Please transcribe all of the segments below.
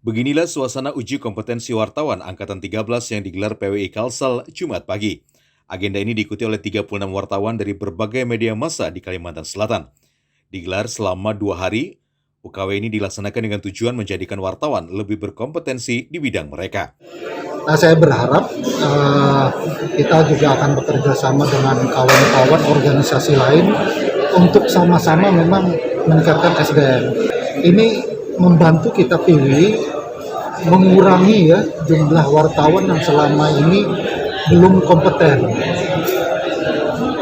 Beginilah suasana uji kompetensi wartawan Angkatan 13 yang digelar PWI Kalsel Jumat pagi. Agenda ini diikuti oleh 36 wartawan dari berbagai media massa di Kalimantan Selatan. Digelar selama 2 hari, UKW ini dilaksanakan dengan tujuan menjadikan wartawan lebih berkompetensi di bidang mereka. Nah, saya berharap kita juga akan bekerja sama dengan kawan-kawan organisasi lain untuk sama-sama memang meningkatkan SDM. Ini membantu kita pilih mengurangi ya jumlah wartawan yang selama ini belum kompeten.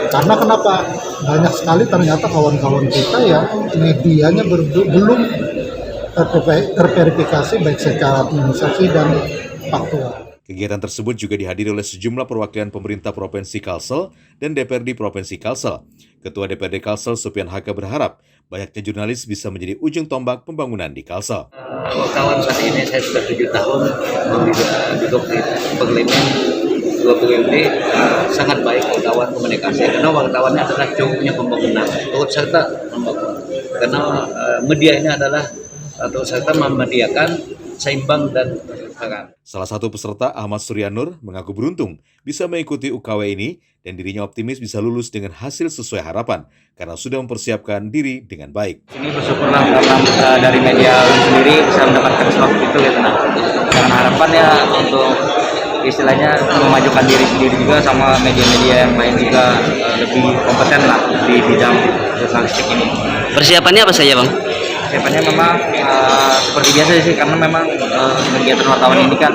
Karena kenapa? Banyak sekali ternyata kawan-kawan kita yang medianya belum terverifikasi baik secara administrasi dan faktual. Kegiatan tersebut juga dihadiri oleh sejumlah perwakilan pemerintah Provinsi Kalsel dan DPRD Provinsi Kalsel. Ketua DPRD Kalsel, Supian Haka, berharap banyaknya jurnalis bisa menjadi ujung tombak pembangunan di Kalsel. Kawan saat ini saya sudah 7 tahun duduk di Parlemen 20 sangat baik wartawan komunikasi karena wartawannya adalah jauhnya pembangunan, turut serta membangun. Karena media ini adalah turut serta memediakan seimbang dan transparan. Salah satu peserta, Ahmad Suryanur, mengaku beruntung bisa mengikuti UKW ini dan dirinya optimis bisa lulus dengan hasil sesuai harapan karena sudah mempersiapkan diri dengan baik. Ini bersyukurlah karena dari media sendiri bisa mendapatkan slot itu gitu. Dengan harapannya untuk istilahnya memajukan diri sendiri juga sama media-media yang lain juga lebih kompeten lah di bidang jurnalistik ini. Persiapannya apa saja, Bang? Persiapannya memang seperti biasa sih, karena memang kegiatan wartawan ini kan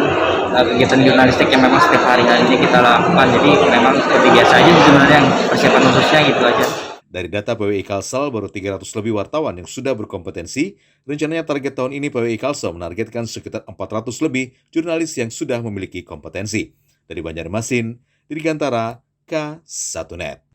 kegiatan jurnalistik yang memang setiap hari ini kita lakukan, jadi memang seperti biasa aja sebenarnya persiapan khususnya gitu aja. Dari data PWI Kalsel, baru 300 lebih wartawan yang sudah berkompetensi. Rencananya target tahun ini PWI Kalsel menargetkan sekitar 400 lebih jurnalis yang sudah memiliki kompetensi. Dari Banjarmasin, Dirgantara, K1net.